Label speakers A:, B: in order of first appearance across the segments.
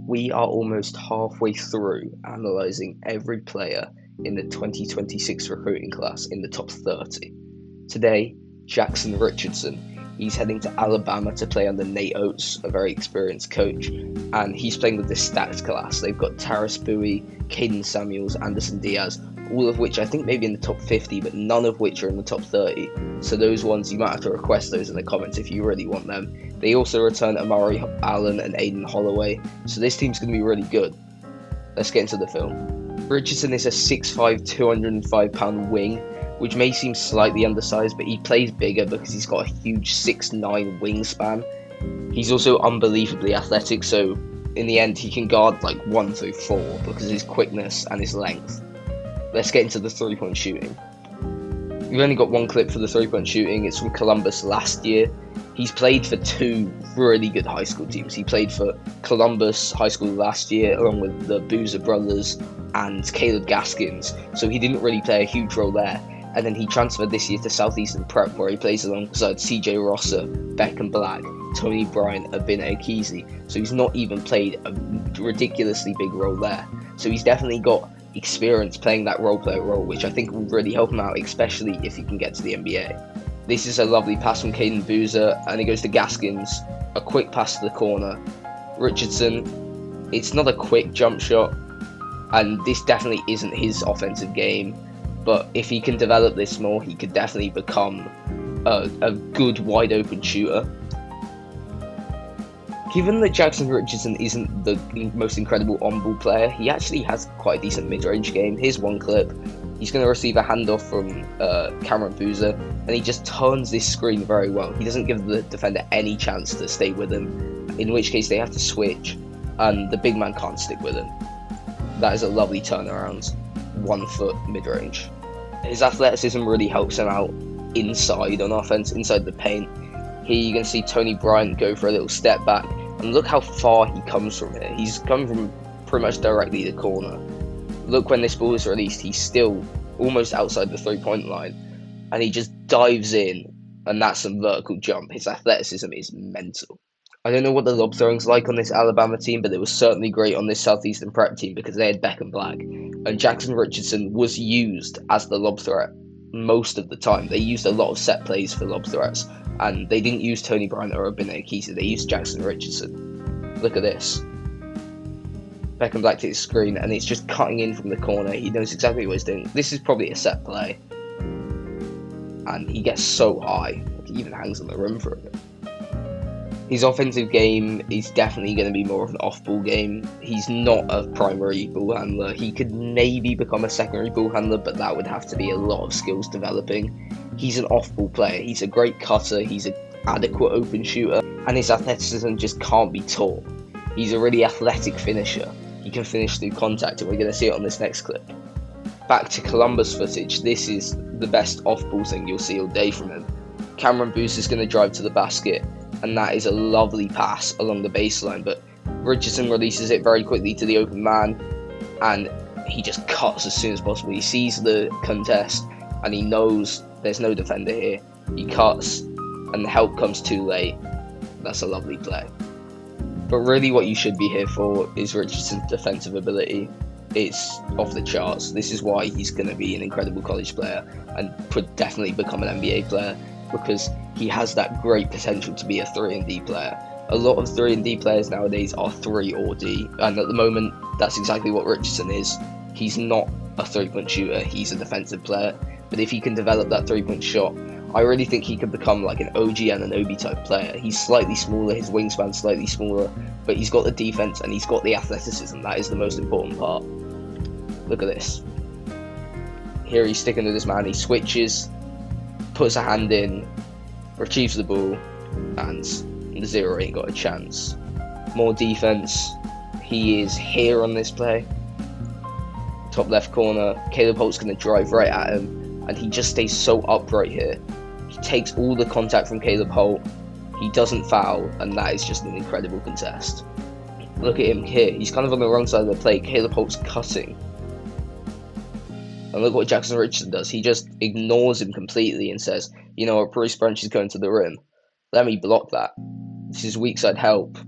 A: We are almost halfway through analysing every player in the 2026 recruiting class in the top 30. Today, Jaxon Richardson. He's heading to Alabama to play under Nate Oats, a very experienced coach, and he's playing with this stacked class. They've got Taris Bowie, Caden Samuels, Anderson Diaz, all of which I think maybe in the top 50, but none of which are in the top 30. So those ones, you might have to request those in the comments if you really want them. They also return Amari Allen and Aiden Holloway, so this team's going to be really good. Let's get into the film. Richardson is a 6'5", 205-pound wing, which may seem slightly undersized, but he plays bigger because he's got a huge 6'9" wingspan. He's also unbelievably athletic, so in the end he can guard like 1 through 4 because of his quickness and his length. Let's get into the three-point shooting. We've only got one clip for the three-point shooting. It's from Columbus last year. He's played for 2 really good high school teams. He played for Columbus High School last year along with the Boozer brothers and Caleb Gaskins, so he didn't really play a huge role there. And then he transferred this year to Southeastern Prep, where he plays alongside CJ Rosser, Beckham Black, Tony Bryant, Abin Ekezie. So he's not even played a ridiculously big role there. So he's definitely got experience playing that role player role, which I think will really help him out, especially if he can get to the NBA. This is a lovely pass from Caden Boozer, and it goes to Gaskins. A quick pass to the corner. Richardson, it's not a quick jump shot, and this definitely isn't his offensive game. But if he can develop this more, he could definitely become a good wide open shooter. Given that Jaxon Richardson isn't the most incredible on-ball player, he actually has quite a decent mid-range game. Here's one clip. He's going to receive a handoff from Cameron Boozer, and he just turns this screen very well. He doesn't give the defender any chance to stay with him, in which case they have to switch, and the big man can't stick with him. That is a lovely turnaround. 1 foot mid-range. His athleticism really helps him out inside on offense, inside the paint. Here you can see Tony Bryant go for a little step back, and look how far he comes from here. He's come from pretty much directly the corner. Look, when this ball is released, he's still almost outside the three-point line, and he just dives in, and that's a vertical jump. His athleticism is mental. I don't know what the lob throwing's like on this Alabama team, but it was certainly great on this Southeastern Prep team because they had Beckham Black, and Jaxon Richardson was used as the lob threat most of the time. They used a lot of set plays for lob threats, and they didn't use Tony Bryant or Abin Ekezie. They used Jaxon Richardson. Look at this. Beckham Black takes a screen, and it's just cutting in from the corner. He knows exactly what he's doing. This is probably a set play, and he gets so high. He even hangs on the rim for a bit. His offensive game is definitely going to be more of an off-ball game. He's not a primary ball handler. He could maybe become a secondary ball handler, but that would have to be a lot of skills developing. He's an off-ball player. He's a great cutter. He's an adequate open shooter, and his athleticism just can't be taught. He's a really athletic finisher. He can finish through contact, and we're going to see it on this next clip. Back to Columbus footage. This is the best off-ball thing you'll see all day from him. Cameron Boozer is going to drive to the basket, and that is a lovely pass along the baseline, but Richardson releases it very quickly to the open man, and he just cuts as soon as possible. He sees the contest, and he knows there's no defender here. He cuts, and the help comes too late. That's a lovely play. But really what you should be here for is Richardson's defensive ability. It's off the charts. This is why he's going to be an incredible college player and could definitely become an NBA player, because he has that great potential to be a 3-and-D player. A lot of 3-and-D players nowadays are 3 or D, and at the moment, that's exactly what Richardson is. He's not a 3-point shooter, he's a defensive player, but if he can develop that 3-point shot, I really think he could become like an OG and an Obi type player. He's slightly smaller, his wingspan's slightly smaller, but he's got the defense and he's got the athleticism. That is the most important part. Look at this. Here he's sticking to this man, he switches, puts a hand in, retrieves the ball, and the zero ain't got a chance. More defense. He is here on this play. Top left corner. Caleb Holt's going to drive right at him, and he just stays so upright here. He takes all the contact from Caleb Holt. He doesn't foul, and that is just an incredible contest. Look at him here. He's kind of on the wrong side of the play. Caleb Holt's cutting. And look what Jaxon Richardson does. He just ignores him completely and says, you know what, Bruce Bunch is going to the rim. Let me block that. This is weak side help.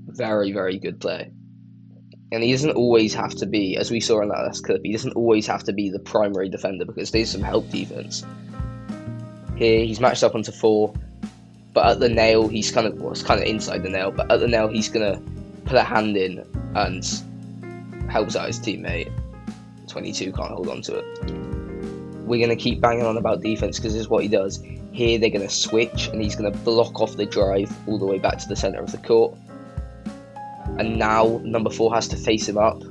A: Very, very good play. And he doesn't always have to be, as we saw in that last clip, he doesn't always have to be the primary defender because there's some help defense. Here, he's matched up onto 4, but at the nail, he's kind of, well, it's kind of inside the nail, but at the nail, he's going to put a hand in and helps out his teammate. 22 can't hold on to it. We're going to keep banging on about defense because this is what he does. Here, they're going to switch, and he's going to block off the drive all the way back to the center of the court. And now number 4 has to face him up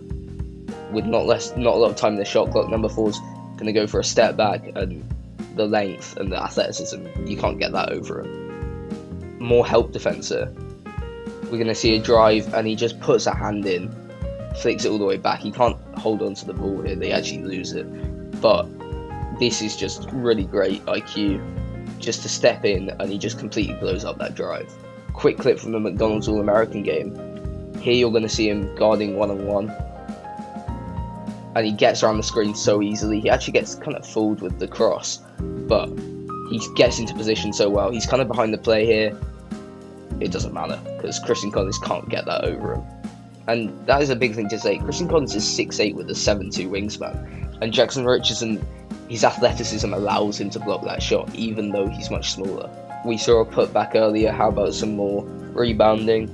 A: with not a lot of time in the shot clock. Number 4's going to go for a step back, and the length and the athleticism, you can't get that over him. More help defender. We're going to see a drive, and he just puts a hand in, flicks it all the way back. He can't hold on to the ball here, they actually lose it. But this is just really great IQ, just to step in, and he just completely blows up that drive. Quick clip from the McDonald's All-American game. Here you're going to see him guarding one-on-one, and he gets around the screen so easily. He actually gets kind of fooled with the cross, but he gets into position so well. He's kind of behind the play here. It doesn't matter, because Christian Collins can't get that over him. And that is a big thing to say. Christian Collins is 6'8" with a 7'2" wingspan, and Jaxon Richardson, his athleticism allows him to block that shot, even though he's much smaller. We saw a putback earlier. How about some more rebounding?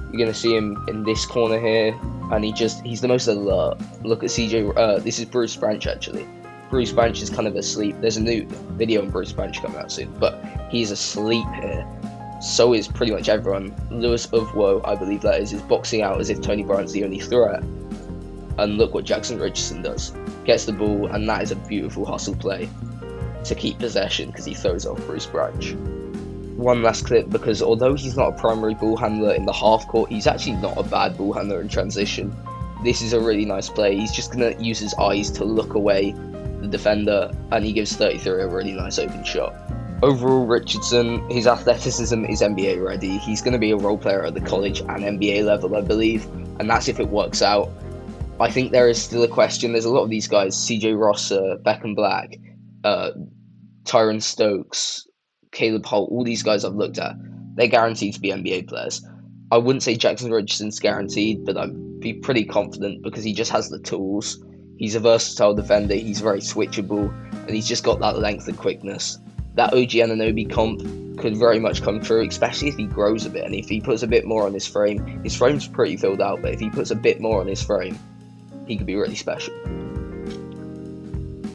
A: You're going to see him in this corner here, and he's the most alert. Look at CJ, this is Bruce Branch actually. Bruce Branch is kind of asleep. There's a new video on Bruce Branch coming out soon, but he's asleep here. So is pretty much everyone. Lewis Uvwo, I believe that is boxing out as if Tony Bryant's the only threat. And look what Jaxon Richardson does. Gets the ball, and that is a beautiful hustle play to keep possession because he throws off Bruce Branch. One last clip, because although he's not a primary ball handler in the half court, he's actually not a bad ball handler in transition. This is a really nice play. He's just going to use his eyes to look away the defender, and he gives 33 a really nice open shot. Overall, Richardson, his athleticism is NBA ready. He's going to be a role player at the college and NBA level, I believe, and that's if it works out. I think there is still a question. There's a lot of these guys, CJ Rosser, Beckham Black, Tyron Stokes, Caleb Holt, all these guys I've looked at, they're guaranteed to be NBA players. I wouldn't say Jaxon Richardson's guaranteed, but I'd be pretty confident because he just has the tools. He's a versatile defender, he's very switchable, and he's just got that length and quickness. That OG Anunoby comp could very much come true, especially if he grows a bit and if he puts a bit more on his frame. His frame's pretty filled out, but if he puts a bit more on his frame, he could be really special.